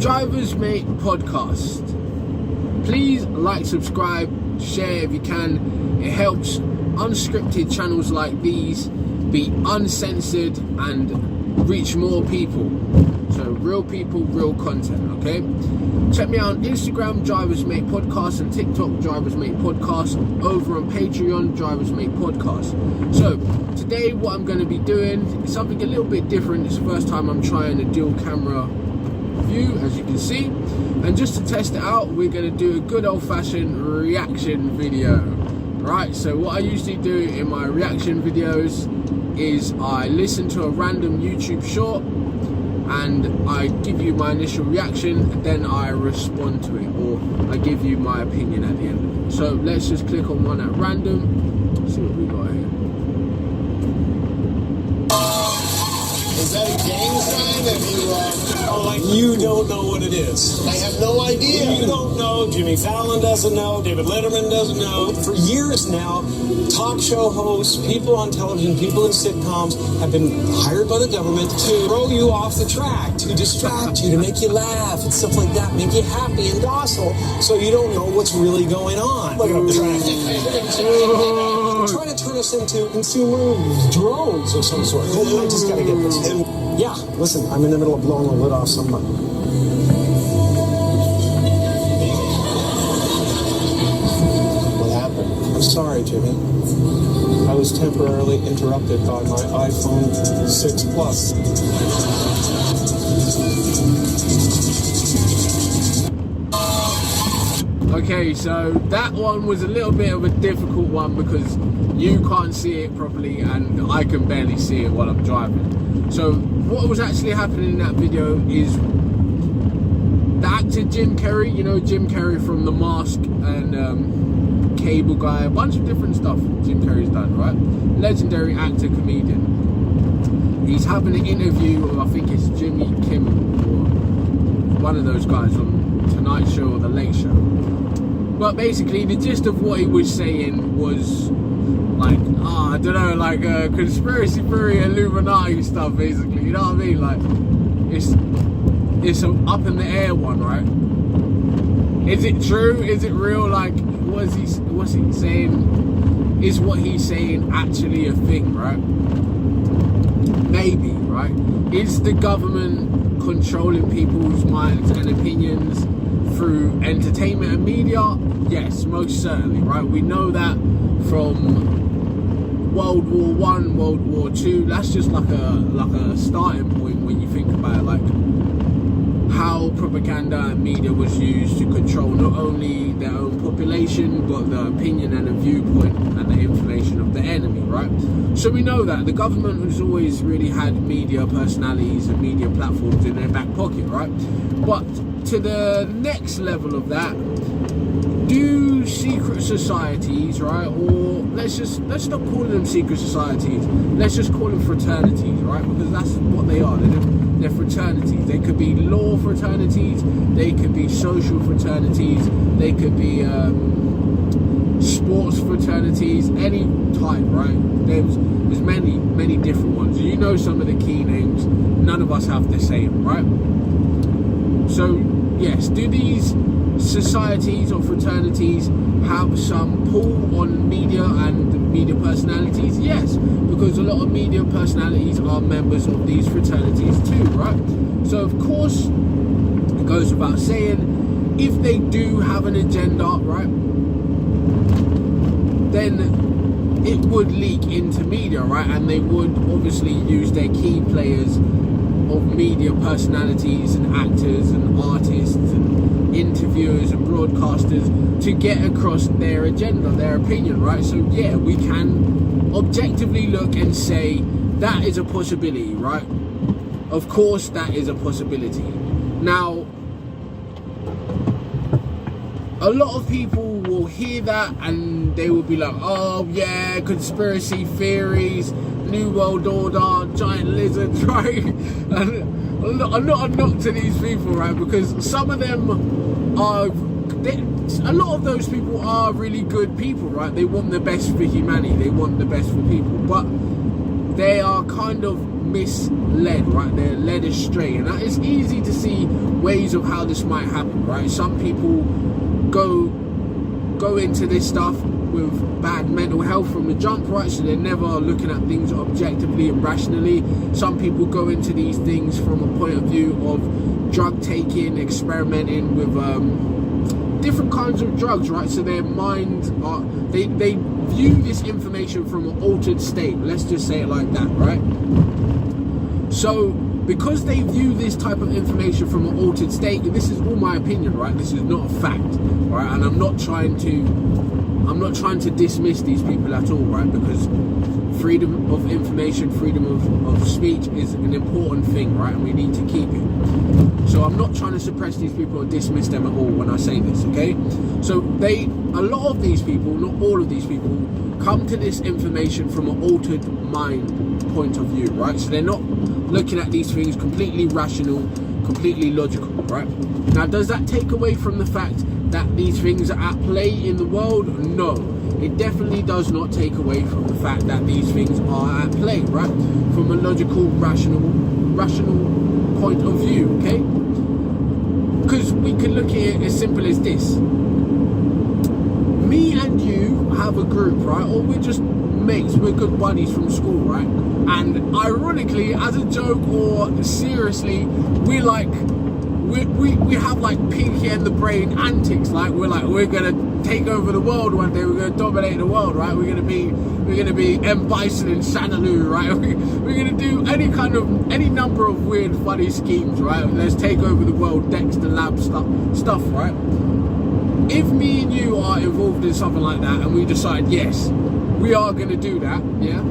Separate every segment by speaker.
Speaker 1: Drivers Mate Podcast. Please like, subscribe, share if you can. It helps unscripted channels like these be uncensored and reach more people. So real people, real content, okay? Check me out on Instagram, Drivers Mate Podcast, and TikTok, Drivers Mate Podcast, over on Patreon, Drivers Mate Podcast. So today what I'm going to be doing is something a little bit different. It's the first time I'm trying a dual camera view, as you can see, and just to test it out, we're going to do a good old-fashioned reaction video. Right, so what I usually do in my reaction videos is I listen to a random YouTube short and I give you my initial reaction, and then I respond to it, or I give you my opinion at the end of it. So let's just click on one at random, see what we got here.
Speaker 2: Is that a gang sign?
Speaker 3: You don't know what it is.
Speaker 2: I have no idea.
Speaker 3: You don't know. Jimmy Fallon doesn't know. David Letterman doesn't know. For years now, talk show hosts, people on television, people in sitcoms have been hired by the government to throw you off the track, to distract you, to make you laugh and stuff like that, make you happy and docile, so you don't know what's really going on. Look up the track. Trying to turn us into consumer drones of some sort. Hold on, I just gotta get this. Yeah, listen, I'm in the middle of blowing the lid off somebody.
Speaker 2: What happened?
Speaker 3: I'm sorry, Jimmy. I was temporarily interrupted by my iPhone 6 Plus.
Speaker 1: Okay, so that one was a little bit of a difficult one because you can't see it properly and I can barely see it while I'm driving. So what was actually happening in that video is the actor Jim Carrey, you know Jim Carrey from The Mask and Cable Guy, a bunch of different stuff Jim Carrey's done, right? Legendary actor, comedian. He's having an interview with, I think it's Jimmy Kimmel or one of those guys on Tonight Show or The Late Show. But basically the gist of what he was saying was like, I don't know, like conspiracy theory, Illuminati stuff, basically, you know what I mean? Like, it's an up in the air one, right? Is it true? Is it real? Like, what's he saying? Is what he's saying actually a thing, right? Maybe, right? Is the government controlling people's minds and opinions through entertainment and media? Yes, most certainly, right? We know that from World War One, World War Two. That's just like a starting point when you think about it, like how propaganda and media was used to control not only their own population but the opinion and the viewpoint and the information of the enemy, right? So we know that the government has always really had media personalities and media platforms in their back pocket, right? But to the next level of that, do secret societies, right, or let's stop calling them secret societies, let's just call them fraternities, right, because that's what they are. They're fraternities. They could be law fraternities, they could be social fraternities, they could be sports fraternities, any type, right? There's many different ones. You know some of the key names, none of us have the same, right? So yes, do these societies or fraternities have some pull on media and media personalities? Yes, because a lot of media personalities are members of these fraternities too, right? So of course, it goes without saying, if they do have an agenda, right, then it would leak into media, right? And they would obviously use their key players of media personalities and actors and artists and interviewers and broadcasters to get across their agenda, their opinion, right? So yeah, we can objectively look and say that is a possibility, right? Of course that is a possibility. Now, a lot of people will hear that and they will be like, oh yeah, conspiracy theories, New World Order, giant lizards, right? And I'm not a knock to these people, right? Because some of them are, a lot of those people are really good people, right? They want the best for humanity, they want the best for people, but they are kind of misled, right? They're led astray, and that is easy to see ways of how this might happen, right? Some people go into this stuff with bad mental health from the jump, right? So they're never looking at things objectively and rationally. Some people go into these things from a point of view of drug taking, experimenting with different kinds of drugs, right? So their minds are, they view this information from an altered state, let's just say it like that, right? So because they view this type of information from an altered state, and this is all my opinion, right? This is not a fact, right? And I'm not trying to dismiss these people at all, right? Because freedom of information, freedom of speech is an important thing, right? And we need to keep it. So I'm not trying to suppress these people or dismiss them at all when I say this, okay? So a lot of these people, not all of these people, come to this information from an altered mind point of view, right? So they're not looking at these things completely rational, completely logical, right? Now, does that take away from the fact that these things are at play in the world? No, it definitely does not take away from the fact that these things are at play, right? From a logical, rational point of view, okay? Because we can look at it as simple as this. Me and you have a group, right? Or we're just mates, we're good buddies from school, right? And ironically, as a joke or seriously, we have like Pinky and the Brain antics. Like we're gonna take over the world one day. We're gonna dominate the world, right? We're gonna be M. Bison and Sanaloo, right? We're gonna do any number of weird, funny schemes, right? Let's take over the world, Dexter Lab stuff, right? If me and you are involved in something like that, and we decide, yes, we are gonna do that, yeah,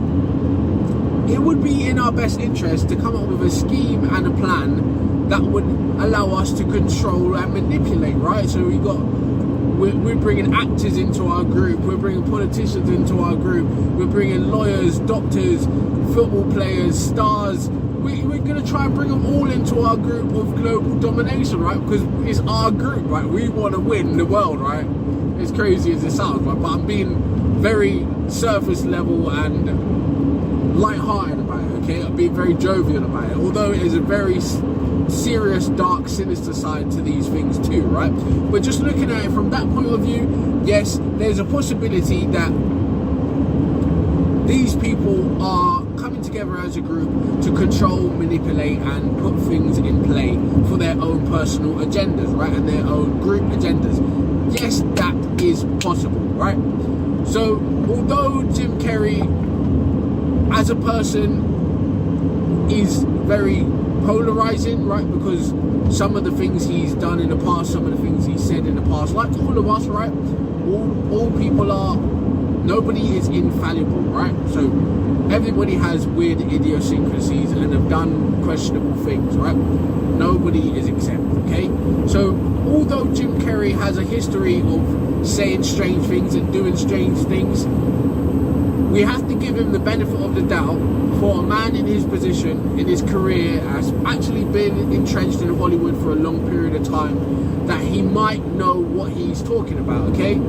Speaker 1: it would be in our best interest to come up with a scheme and a plan that would allow us to control and manipulate, right? So we're bringing actors into our group, we're bringing politicians into our group, we're bringing lawyers, doctors, football players, stars. We're going to try and bring them all into our group of global domination, right? Because it's our group, right? We want to win the world, right? As crazy as it sounds, right? But I'm being very surface level and light-hearted about it, okay? I'm being very jovial about it, although it is a very serious, dark, sinister side to these things too, right? But just looking at it from that point of view, yes, there's a possibility that these people are coming together as a group to control, manipulate, and put things in play for their own personal agendas, right? And their own group agendas. Yes, that is possible, right? So, although Jim Carrey, as a person, is very polarizing, right? Because some of the things he's done in the past, some of the things he's said in the past, like all of us, right? All people are, nobody is infallible, right? So everybody has weird idiosyncrasies and have done questionable things, right? Nobody is exempt, okay? So although Jim Carrey has a history of saying strange things and doing strange things, we have to give him the benefit of the doubt. For a man in his position, in his career, has actually been entrenched in Hollywood for a long period of time, that he might know what he's talking about, okay?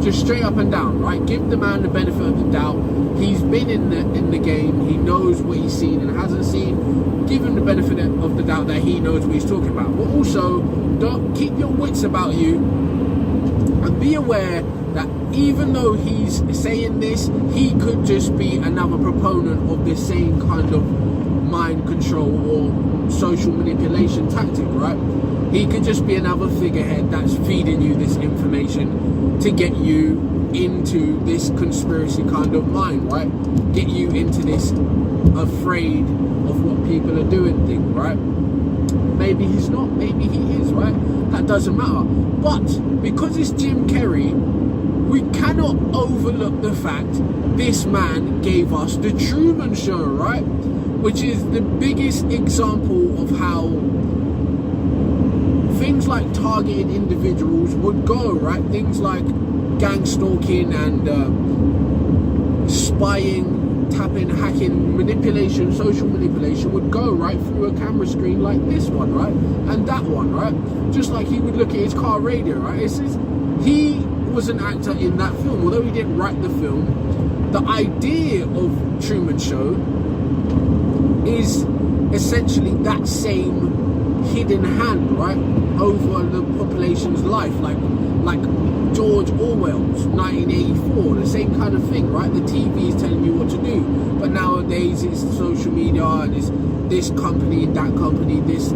Speaker 1: Just straight up and down, right? Give the man the benefit of the doubt. He's been in the game. He knows what he's seen and hasn't seen. Give him the benefit of the doubt that he knows what he's talking about. But also, don't keep your wits about you and be aware that even though he's saying this, he could just be another proponent of this same kind of mind control or social manipulation tactic, right? He could just be another figurehead that's feeding you this information to get you into this conspiracy kind of mind, right? Get you into this afraid of what people are doing thing, right? Maybe he's not, maybe he is, right? That doesn't matter. But because it's Jim Carrey, we cannot overlook the fact this man gave us the Truman Show, right? Which is the biggest example of how things like targeted individuals would go, right? Things like gang stalking and spying, tapping, hacking, manipulation, social manipulation would go right through a camera screen like this one, right? And that one, right? Just like he would look at his car radio, right? He was an actor in that film, although he didn't write the film. The idea of Truman Show is essentially that same hidden hand, right, over the population's life, like George Orwell's 1984, the same kind of thing, right? The TV is telling you what to do, but nowadays it's social media and it's this company, that company, this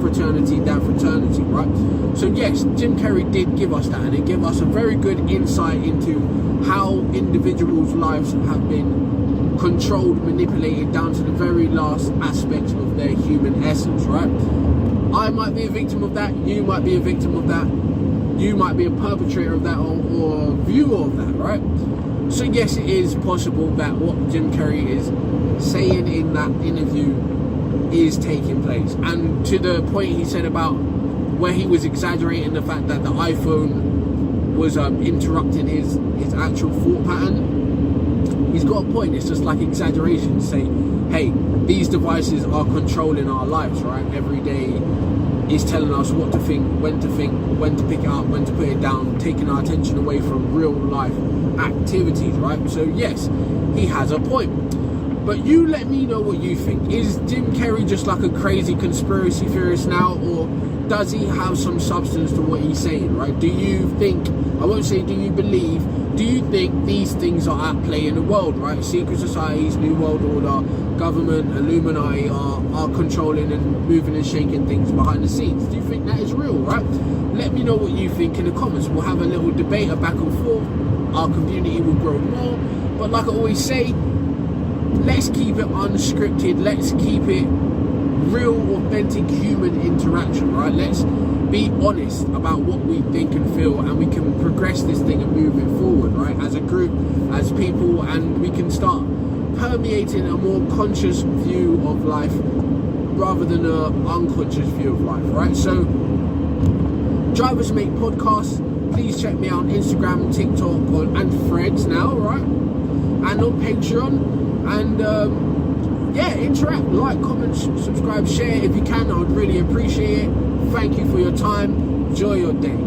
Speaker 1: fraternity, that fraternity, right? So yes, Jim Carrey did give us that, and it gave us a very good insight into how individuals' lives have been controlled, manipulated down to the very last aspects of their human essence, right? I might be a victim of that, you might be a victim of that, you might be a perpetrator of that or a viewer of that, right? So yes, it is possible that what Jim Carrey is saying in that interview is taking place. And to the point he said about where he was exaggerating the fact that the iPhone was interrupting his actual thought pattern, he's got a point. It's just like exaggeration to say, hey, these devices are controlling our lives, right? Every day is telling us what to think, when to pick it up, when to put it down, taking our attention away from real life activities, right? So yes, he has a point. But you let me know what you think. Is Jim Carrey just like a crazy conspiracy theorist now, or does he have some substance to what he's saying, right? Do you think, I won't say do you believe, do you think these things are at play in the world, right? Secret societies, New World Order, government, Illuminati are controlling and moving and shaking things behind the scenes. Do you think that is real, right? Let me know what you think in the comments. We'll have a little debate, a back and forth. Our community will grow more. But like I always say, let's keep it unscripted. Let's keep it real, authentic human interaction, right? Let's be honest about what we think and feel, and we can progress this thing and move it forward, right? As a group, as people, and we can start permeating a more conscious view of life rather than an unconscious view of life, right? So, Drivers Make Podcasts. Please check me out on Instagram, TikTok, and Threads now, right? And on Patreon. And yeah, interact, like, comment, subscribe, share if you can. I would really appreciate it. Thank you for your time. Enjoy your day.